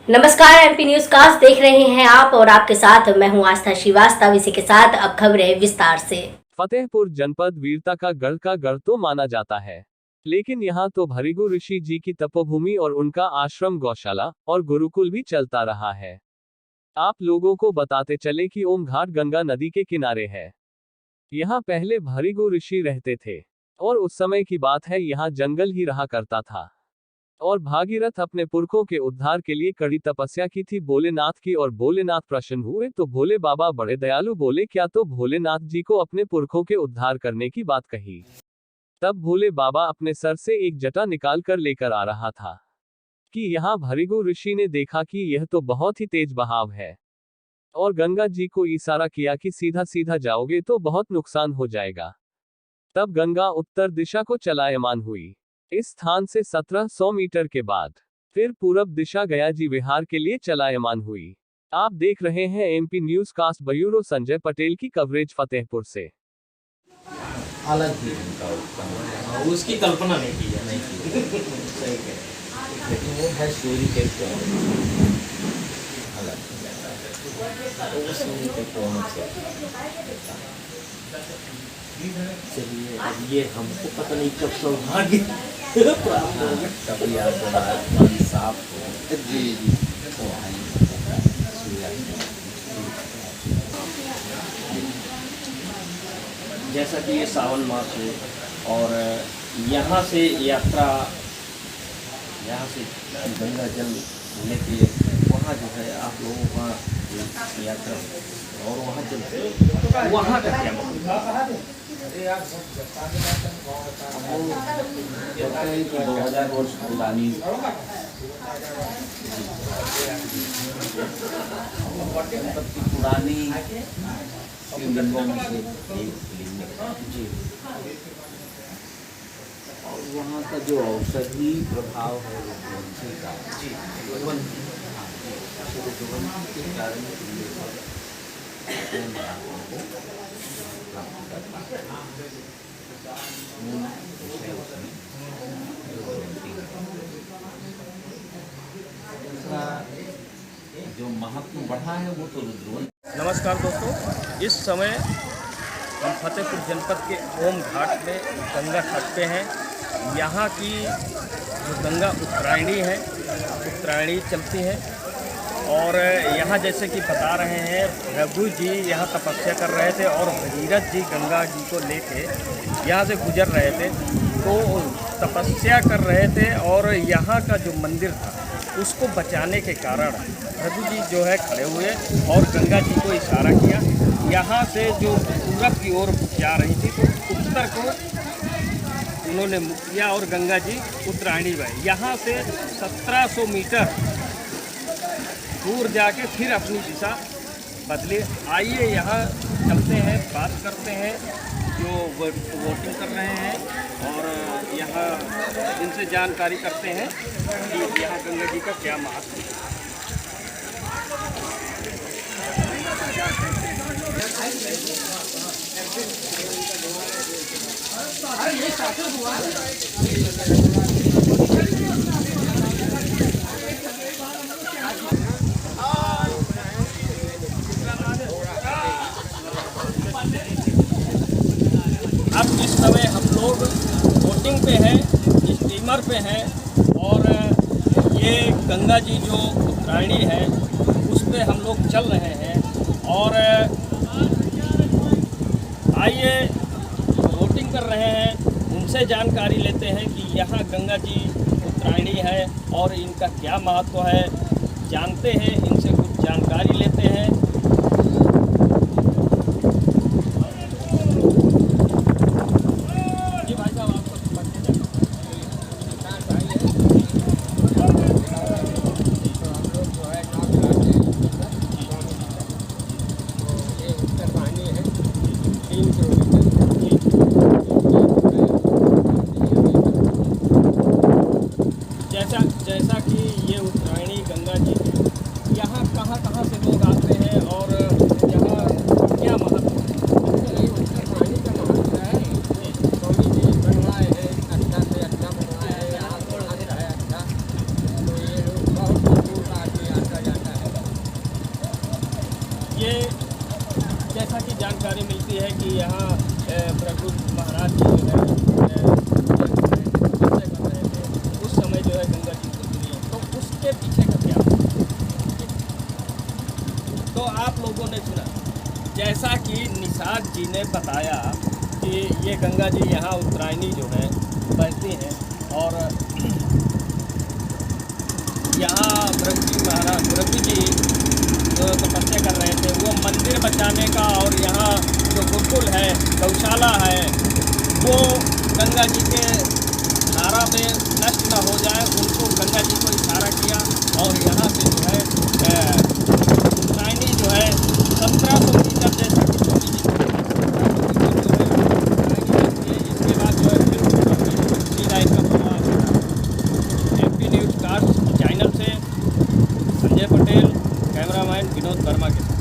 नमस्कार, MP news cast देख रहे हैं आप और आपके साथ मैं हूं आस्था श्रीवास्तव। इसी के साथ अब खबरें विस्तार से। फतेहपुर जनपद वीरता का गढ़ तो माना जाता है, लेकिन यहाँ तो भृगु ऋषि जी की तपोभूमि और उनका आश्रम, गौशाला और गुरुकुल भी चलता रहा है। आप लोगों को बताते चले कि ओम घाट गंगा नदी के किनारे है। यहाँ पहले भृगु ऋषि रहते थे और उस समय की बात है, यहाँ जंगल ही रहा करता था और भागीरथ अपने पुरखों के उद्धार के लिए कड़ी तपस्या की थी भोलेनाथ की, और भोलेनाथ प्रसन्न हुए तो भोले बाबा बड़े दयालु बोले, क्या तो भोलेनाथ जी को अपने पुरखों के उद्धार करने की बात कही। तब भोले बाबा अपने सर से एक जटा निकाल कर लेकर आ रहा था कि यहाँ भृगु ऋषि ने देखा कि यह तो बहुत ही तेज बहाव है और गंगा जी को इशारा किया कि सीधा सीधा जाओगे तो बहुत नुकसान हो जाएगा। तब गंगा उत्तर दिशा को चलायमान हुई। इस स्थान से 1700 मीटर के बाद फिर पूरब दिशा गया जी विहार के लिए चलायमान हुई। आप देख रहे हैं MP newscast bureau Sanjay Patel की कवरेज फतेहपुर से। अलग ही उनका उत्पन्न उसकी कल्पना नहीं की नहीं की सही है, लेकिन वो है सूर्य के कोण अलग तो वो सूर्य के कोण से। चलिए, अब ये हमको पता नहीं कब सौभाग्य प्राप्त होगा। कभी आप मन साफ हो जी जी तो जैसा कि ये सावन मास है और यहाँ से यात्रा, यहाँ से गंगा जल लेके वहाँ जो है आप लोगों का यात्रा और वहाँ चलते वहाँ का क्या मतलब? कहते हैं कि 2000 वर्ष पुरानी पुरानी शिवलिंगों में से एक लिंग जी, और वहाँ का जो औषधि प्रभाव है रघुवंशी का जी, रघुवंशी के कारण जो महत्व बढ़ा है वो तो रुद्रवंश। नमस्कार दोस्तों, इस समय हम फतेहपुर जनपद के ओम घाट में गंगा तट पे हैं। यहाँ की जो गंगा उत्तरायणी है, उत्तरायणी चलती है और यहाँ जैसे कि बता रहे हैं भृगु जी यहाँ तपस्या कर रहे थे और भगीरथ जी गंगा जी को लेके यहाँ से गुजर रहे थे, तो तपस्या कर रहे थे और यहाँ का जो मंदिर था उसको बचाने के कारण भृगु जी जो है खड़े हुए और गंगा जी को इशारा किया। यहाँ से जो पूरब की ओर जा रही थी तो उत्तर को उन्होंने मुख किया और गंगा जी उत्तरायणी बही। यहाँ से 1700 मीटर दूर जाके फिर अपनी दिशा बदली। आइए यहाँ चलते हैं, बात करते हैं जो वोटिंग कर रहे हैं और यहाँ इनसे जानकारी करते हैं कि यहाँ गंगा जी का क्या महत्व है। अब इस समय हम लोग बोटिंग पे हैं, स्टीमर पे हैं और ये गंगा जी जो उत्तरायणी है उस पे हम लोग चल रहे हैं और आइए बोटिंग कर रहे हैं, उनसे जानकारी लेते हैं कि यहाँ गंगा जी उत्तरायणी है और इनका क्या महत्व है, जानते हैं, इनसे कुछ जानकारी लेते हैं। जैसा कि ये उत्तरायणी गंगा जी यहाँ कहाँ से लोग आते हैं भी जानकारी मिलती है कि यहाँ प्रभु महाराज जी जो है तपस्या कर रहे थे, उस समय जो है गंगा जी गुजरी है। तो उसके पीछे का क्या? तो आप लोगों ने सुना, जैसा कि निषाद जी ने बताया कि ये गंगा जी यहाँ उत्तरायणी जो है बहती हैं और यहाँ प्रभु जी जो तपस्या कर रहे थे वो मंदिर बचाने का, और यहाँ जो गुरुकुल है, गौशाला है, वो गंगा जी के धारा में नष्ट न हो जाए, उनको गंगा जी को इशारा किया। और यहाँ से जो है उत्तरायणी जो है 1700 मीटर जैसा कि स्वामी जी इसके बाद जो है फिर सीधा इसका प्रवाह होगा। MP न्यूज़ कास्ट चैनल से संजय पटेल, कैमरामैन विनोद वर्मा के साथ।